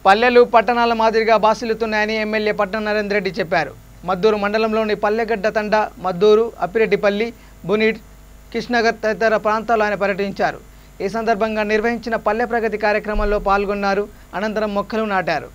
పల్లెలు పట్టణాల మాదిరిగా బాసిల్లుతున్నాయని ఎమ్మెల్యే పట్నం నరేందర్ రెడ్డి చెప్పారు. మద్దూరు మండలంలోని పల్లెగడ్డ తండ, మద్దూరు, అప్పిరెడ్డిపల్లి, బునిడ్, కిష్నగర్ తదితర ప్రాంతాల్లో ఆయన పర్యటించారు. ఈ సందర్భంగా నిర్వహించిన పల్లె ప్రగతి కార్యక్రమంలో పాల్గొన్నారు. అనంతరం మొక్కలు నాటారు.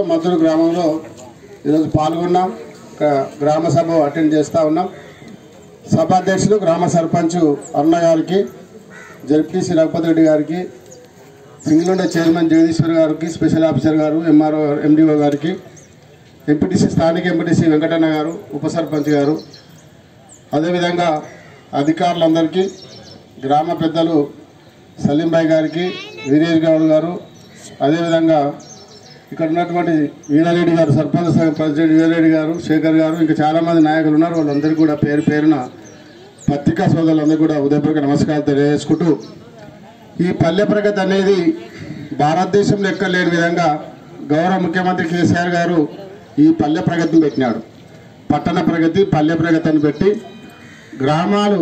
మద్దూరు గ్రామంలో ఈరోజు పాల్గొన్నాం. గ్రామ సభ అటెండ్ చేస్తూ ఉన్నాం. సభాధ్యక్షులు గ్రామ సర్పంచ్ అరుణ గారికి, జడ్పీటీసీ రఘుపతి రెడ్డి గారికి, సింగిల్ చైర్మన్ జగదీశ్వర్ గారికి, స్పెషల్ ఆఫీసర్ గారు, ఎంఆర్ఓ ఎండిఓ గారికి, ఎంపీటీసీ స్థానిక ఎంపీటీసీ వెంకటన్న గారు, ఉప సర్పంచ్ గారు, అదేవిధంగా అధికారులందరికీ, గ్రామ పెద్దలు సలీంబాయి గారికి, వీరేష్ గౌడ్ గారు, అదేవిధంగా ఇక్కడ ఉన్నటువంటి వీరారెడ్డి గారు, సర్పంచ్ ప్రెసిడెంట్ వీరారెడ్డి గారు, శేఖర్ గారు, ఇంకా చాలామంది నాయకులు ఉన్నారు. వాళ్ళందరికీ కూడా పేరు పేరున పత్రికా సోదరులందరూ కూడా ఉదయపూర్వక నమస్కారాలు తెలియజేసుకుంటూ, ఈ పల్లె ప్రగతి అనేది భారతదేశంలో ఎక్కడ లేని విధంగా గౌరవ ముఖ్యమంత్రి కేసీఆర్ గారు ఈ పల్లె ప్రగతిని పెట్టినాడు. పట్టణ ప్రగతి, పల్లె ప్రగతి అని పెట్టి గ్రామాలు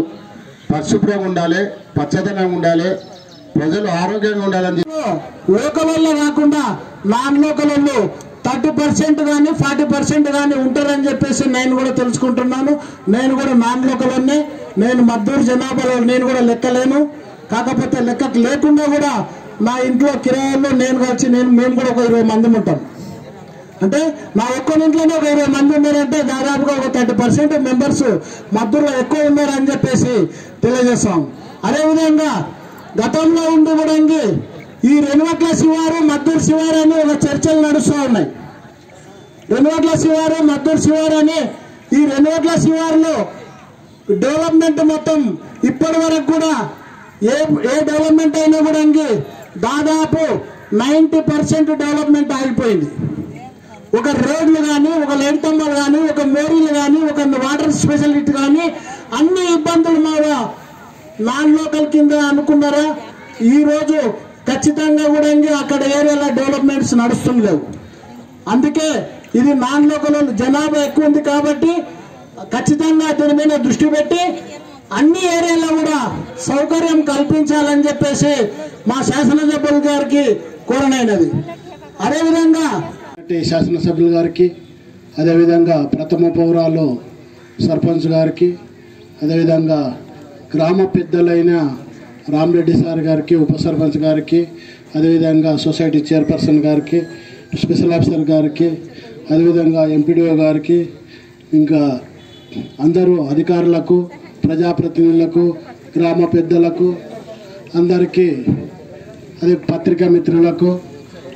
పరిశుభ్రంగా ఉండాలి, పచ్చదనంగా ఉండాలి, ప్రజలు ఆరోగ్యంగా ఉండాలని చెప్పి లోకల్ వల్ల కాకుండా నాన్ లోకల్ వాళ్ళు 30% కానీ 40% కానీ ఉంటారని చెప్పేసి నేను కూడా తెలుసుకుంటున్నాను. నేను కూడా నాన్ లోకల్ అన్నీ, నేను మద్దూరు జనాభాలో నేను కూడా లెక్కలేను. కాకపోతే లెక్కకు లేకుండా కూడా నా ఇంట్లో కిరాయిల్లో నేను వచ్చి మేము కూడా ఒక 20 మంది ఉంటాం. అంటే నా ఒక్కరింట్లోనే ఒక 20 మంది ఉన్నారంటే దాదాపుగా ఒక 30% మెంబర్స్ మద్దూరులో ఎక్కువ ఉన్నారని చెప్పేసి తెలియజేస్తాం. అదేవిధంగా గతంలో ఉండి కూడా ఈ రెనువట్ల శివారు, మద్దూరు శివారు అని ఒక చర్చలు నడుస్తూ ఉన్నాయి. రెనువట్ల శివారు, మద్దూరు శివారు అని ఈ రెనువట్ల శివారులో డెవలప్మెంట్ మొత్తం ఇప్పటి వరకు కూడా ఏ డెవలప్మెంట్ అయినా కూడా దాదాపు 90% డెవలప్మెంట్ ఆగిపోయింది. ఒక రోడ్లు కానీ, ఒక లైట్ స్తంభాలు కానీ, ఒక మోరీలు కానీ, ఒక వాటర్ స్పెషలిటీ కానీ అన్ని ఇబ్బందులు మా నాన్ లోకల్ కింద అనుకున్నారా. ఈరోజు ఖచ్చితంగా కూడా అక్కడ ఏరియాలో డెవలప్మెంట్స్ నడుస్తుండలేవు. అందుకే ఇది నాన్ లోకల్ జనాభా ఎక్కువ ఉంది కాబట్టి ఖచ్చితంగా దీని మీద దృష్టి పెట్టి అన్ని ఏరియాలో కూడా సౌకర్యం కల్పించాలని చెప్పేసి మా శాసనసభ్యుల గారికి కోరనైనది. అదేవిధంగా శాసనసభ్యుల గారికి, అదేవిధంగా ప్రథమ పౌరాలు సర్పంచ్ గారికి, అదేవిధంగా గ్రామ పెద్దలైన రామరెడ్డి సార్ గారికి, ఉప సర్పంచ్ గారికి, అదేవిధంగా సొసైటీ చైర్పర్సన్ గారికి, స్పెషల్ ఆఫీసర్ గారికి, అదేవిధంగా ఎంపీడీఓ గారికి, ఇంకా అందరూ అధికారులకు, ప్రజాప్రతినిధులకు, గ్రామ పెద్దలకు అందరికీ, అదే పత్రికా మిత్రులకు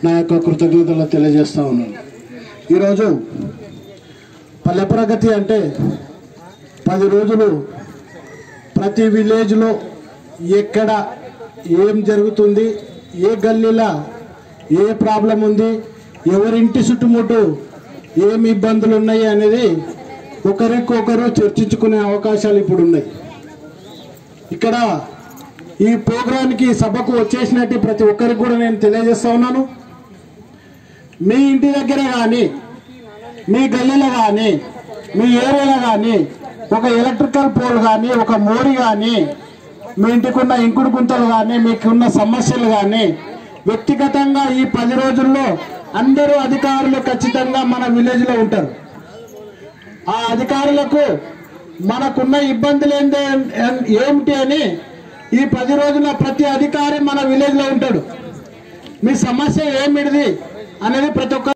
నా యొక్క కృతజ్ఞతలు తెలియజేస్తూ ఉన్నాను. ఈరోజు పల్లె ప్రగతి అంటే 10 రోజులు ప్రతి విలేజ్లో ఎక్కడ ఏం జరుగుతుంది, ఏ గల్లీలో ఏ ప్రాబ్లం ఉంది, ఎవరింటి చుట్టుముట్టు ఏమి ఇబ్బందులు ఉన్నాయి అనేది ఒకరికొకరు చర్చించుకునే అవకాశాలు ఇప్పుడు ఉన్నాయి. ఇక్కడ ఈ ప్రోగ్రాంకి సభకు వచ్చేసినట్టు ప్రతి ఒక్కరికి కూడా నేను తెలియజేస్తా ఉన్నాను. మీ ఇంటి దగ్గర కానీ, మీ గల్లీలో కానీ, మీ ఏరియాలో కానీ ఒక ఎలక్ట్రికల్ పోల్ కానీ, ఒక మోరీ కానీ మీ ఇంటికున్న ఇంకుడు గుంతలు కానీ మీకున్న సమస్యలు కానీ వ్యక్తిగతంగా ఈ 10 రోజుల్లో అందరూ అధికారులు ఖచ్చితంగా మన విలేజ్లో ఉంటారు. ఆ అధికారులకు మనకున్న ఇబ్బందులు ఏమిటి అని ఈ 10 రోజుల ప్రతి అధికారి మన విలేజ్లో ఉంటాడు. మీ సమస్య ఏమిటిది అనేది ప్రతి ఒక్క